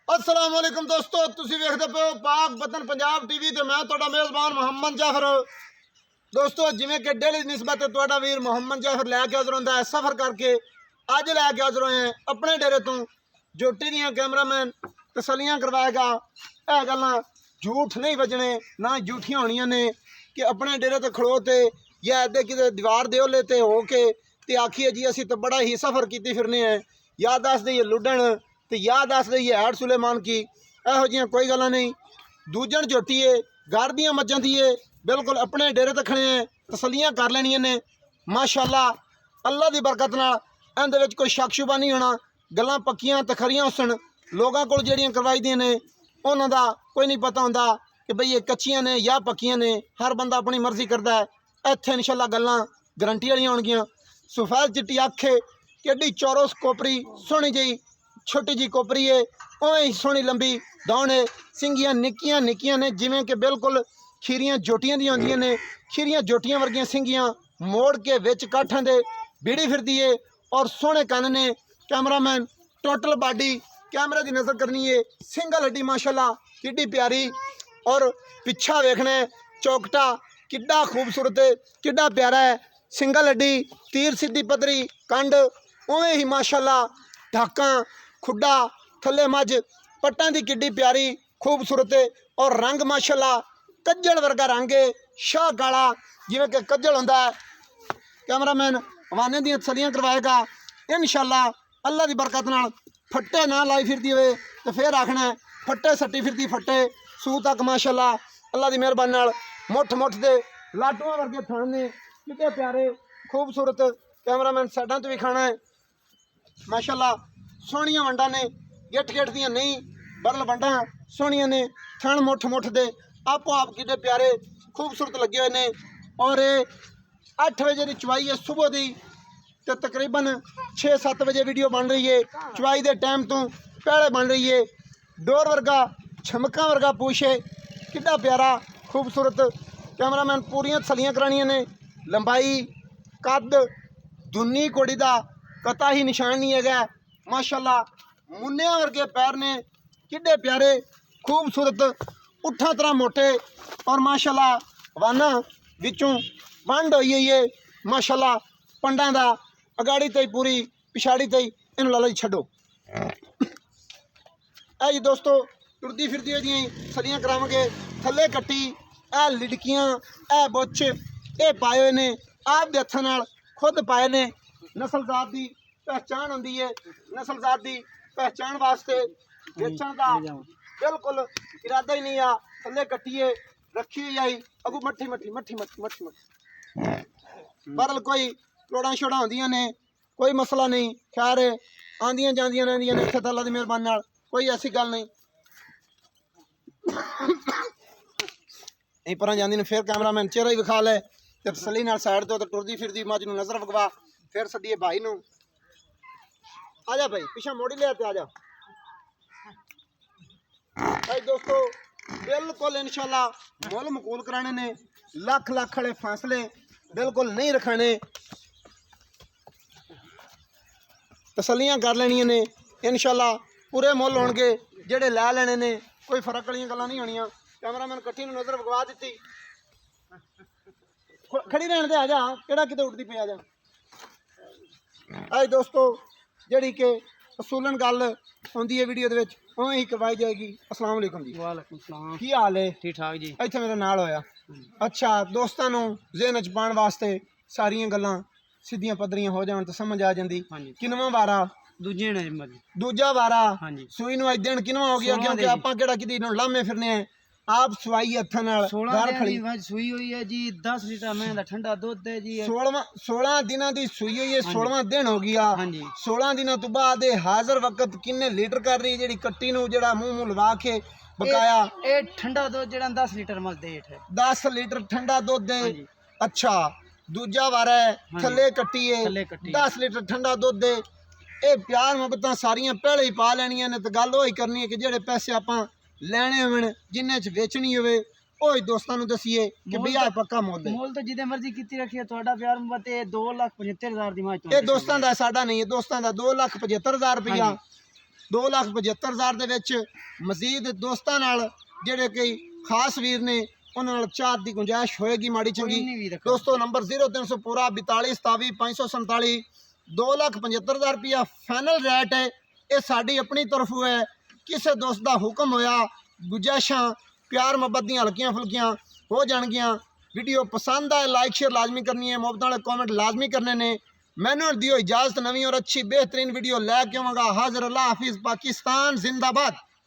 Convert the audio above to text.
अस्सलाम वालेकुम दोस्तों, तुसी वेखदे पे हो पाक वतन पंजाब टीवी ते मैं तुहाडा मेज़बान मोहम्मद जाफर। दोस्तों जिवें कि डेली निस्बत तुहाडा वीर मोहम्मद जाफर लैके हाज़र हुंदा है सफ़र करके, अज लैके हाज़र होए हैं अपने डेरे तो जोटी दियां कैमरामैन तसलियां करवाएगा। यह गल्लां झूठ नहीं बजने ना झूठियां होनियां ने कि अपने डेरे ते खड़ोते या अद्धे किते दीवार दे ओले ते हो के ते आखिए जी असी तो बड़ा ही सफ़र कीती फिरने हैं, या दस दईए लुडन तो या दस दईए हैड सुलेमान की। यहो जिहियां कोई गल्लां नहीं। दूजन झोटीए घर दियां मज्जां दी बिल्कुल अपने डेरे ते खड़े हैं, तसलियां कर लैनियां ने माशाअल्लाह। अल्लाह की बरकत नाल इहदे विच कोई शक शुबा नहीं होना। गल्लां पक्कियां ते खरियां हुसन। लोगों कोल जिहड़ियां करवाई दियां ने उन्हां दा कोई नहीं पता हुंदा कि बई ये कच्चियां ने या पक्कियां ने। हर बंदा अपनी मर्जी करता है। इत्थे इंशाअल्लाह गल्लां गारंटी वालियां होणगियां। सफेद चिट्टी अख केडी चौरस कोपरी सोहनी जी छोटी जी कोपरी है, उवें ही सोहनी लंबी दौड़ है। सिंगियां निक्कियां निक्कियां ने जिवें कि बिल्कुल खीरियां जोटियां दी होंदियां ने। खीरियां जोटियां वर्गियां सिंगियां मोड़ के विच काठां दे बीड़ी फिरदी है और सोहने कन्न ने। कैमरामैन टोटल बाडी कैमरे की नज़र करनी है। सिंगल हड्डी माशाअल्लाह किड्डी प्यारी और पिछा वेखना है चौकटा किड्डा खूबसूरत है, किड्डा प्यारा है। सिंगल हड्डी तीर सीधी पतरी कंड उवें ही माशाअल्लाह ढाकां खुड्डा थले मझ पट्टां दी किड्डी प्यारी खूबसूरत है और रंग माशाअल्लाह कज्जल वर्गा रंग है, शाह काला जिवें कि कज्जल हुंदा है। कैमरामैन हवाने दी तसलियां करवाएगा इंशाअल्लाह। अल्लाह की बरकत नाल फट्टे ना लाई फिरदी होवे तो फिर आखना है फट्टे सट्टी फिरदी फट्टे सूह तक माशाअल्लाह। अल्लाह की मेहरबानी नाल मुठ मुठ दे लाडुआं वर्गे थान ने कितने प्यारे खूबसूरत। कैमरामैन साइडां तो भी खाना है माशाअल्लाह। सोहनियां वंडां ने गिट गिट दियां नहीं बरल वंडां सोहनियां ने। थण मुठ मुठ दे आपो आप कितने प्यारे खूबसूरत लगे हुए ने। और 8 बजे की चवाई है सुबह की तो तकरीबन 6-7 बजे वीडियो बन रही है। चवाई के टाइम तो पहले बन रही है। डोर वर्गा छमका वर्गा पूछे कितना प्यारा खूबसूरत। कैमरामैन पूरियां तसलियां करानियां ने। लंबाई कद दुनी घोड़ी का कता ही निशान नहीं है माशाअल्लाह। मुन्निया वर्गे पैर ने किड्डे प्यारे खूबसूरत उठा तरह मोटे और माशाअल्लाह वाना विचों वंड होई हुई है माशाअल्लाह। पंडा दा अगाड़ी ते पूरी पिछाड़ी ते इन लाला जी छड्डो। ऐ जी दोस्तों टुरदी फिरदी होई सलियां करावांगे। थल्ले कट्टी ए लिडकियां ए बुच्छ ये पाए हुए ने आप दे हत्थां नाल खुद पाए ने। नस्ल जात की पहचान होंदी है। नस्ल जात की पहचान वास्ते बेचण का बिल्कुल इरादा ही नहीं आ। थल्ले कट्टिए रखी हुई आई अगू मट्ठी मट्ठी मट्ठी मट्ठी मट्ठी मट्ठी बरल कोई लोड़ा छोड़ा होंदियां ने कोई मसला नहीं। खैर आंदियां जांदियां रहिंदियां ने इत्थे अल्लाह दी मेहरबानी नाल कोई ऐसी गल नहीं। पर जाती ने फिर कैमरामैन चेहरा ही विखा ले तो तसली नाल साइड तो टुरदी फिरदी मझ नूं नज़र विखवा। फिर सदिए भाई नूं आ जा भाई पिछा मोड़ी लिया आ जा भाई। दोस्तों बिल्कुल इंशाअल्लाह मुल मकूल कराने ने। लख लख वाले फासले बिल्कुल नहीं रखाने। तसलियां कर लैनियां ने इंशाअल्लाह। पूरे मुल होणगे जेड़े लै लेने ने। कोई फर्क वाली गल्लां नहीं होनियां। कैमरामैन कट्ठी नूं नज़र विखवा दी खड़ी रहने दे आ जा केड़ा किते उठदी पे आ जा। अज दोस्तों जिहड़ी कि असूलन गल होंदी है वीडियो दे विच उवें ही करवाई जाएगी। अस्सलाम वालेकुम जी। वालेकुम सलाम। की हाल है? ठीक ठाक जी। इत्थे मेरे नाल होया। अच्छा दोस्तां नूं ज़हन च पाउण वास्ते सारियां गल्लां सीधियां पद्धरियां हो जाण तो समझ आ जांदी। किनवां वारा? दूजे ने मजी दूजा वारा। हाँ जी। सूई नूं अज दिन किनवां हो गया क्योंकि आपां किहड़ा किदी नूं लामे फिरने हैं। आप सवाई हत्थां नाल 16 दिन की सूई हुई है जी। 10 लीटर मैं दा ठंडा दुध है जी। 16 दिनों की सूई हुई है। 16वां दिन हो गया। हाँ जी। 16 दिनों तो बाद हाजिर वक्त किन्ने लीटर कर रही है जी कट्टी नूं जेड़ा मुंह मुंह लवा के बकाया? ए ठंडा दुध जेड़ा 10 लीटर मज देठ है। 10 लीटर ठंडा दुध है। अच्छा दूजा वारा है थले कट्टी है 10 लीटर ठंडा दुध है। ये प्यार मुहब्बतां सारियां पहले ही पा लैनियां ने। तो गल वही करनी है कि जेड़े पैसे आपां लैने होवन जिन्ने च वेचनी होवे ओही दोस्तां नूं दसीए कि भैया पक्का मुल है। मोल तो जिदे मर्जी कीती रखी है। तुहाडा प्यार मुहब्बत 2,75,000 दी माच। ये दोस्तां दा साडा नहीं है। दोस्तां दा 2,75,000 रुपया 2,75,000 ਦੇ ਵਿੱਚ ਮਜ਼ੀਦ ਦੋਸਤਾਂ ਨਾਲ ਜਿਹੜੇ ਕਿ ਖਾਸ ਵੀਰ ਨੇ ਉਹਨਾਂ ਨਾਲ ਚਾਹ ਦੀ ਗੁੰਜਾਇਸ਼ ਹੋਏਗੀ ਮਾੜੀ ਚੰਗੀ। ਕੋਈ ਨਹੀਂ ਵੀ ਦੋਸਤੋ ਨੰਬਰ 0300 ਪੂਰਾ 42 27 547 2,75,000 रुपया फाइनल रेट है। ये साड़ी अपनी तरफों है, किसी दोस्त का हुक्म होया गुजाइशां प्यार मुहब्बत दी हल्कियां फुल्कियां हो जाएगियां। वीडियो पसंद आए लाइक शेयर लाजमी करनी है, मुहब्बत वाले कॉमेंट लाजमी करने ने। मैनू दियो इजाज़त, नवी और अच्छी बेहतरीन वीडियो लैके आवांगा। हाजिर, अल्लाह हाफिज़, पाकिस्तान जिंदाबाद।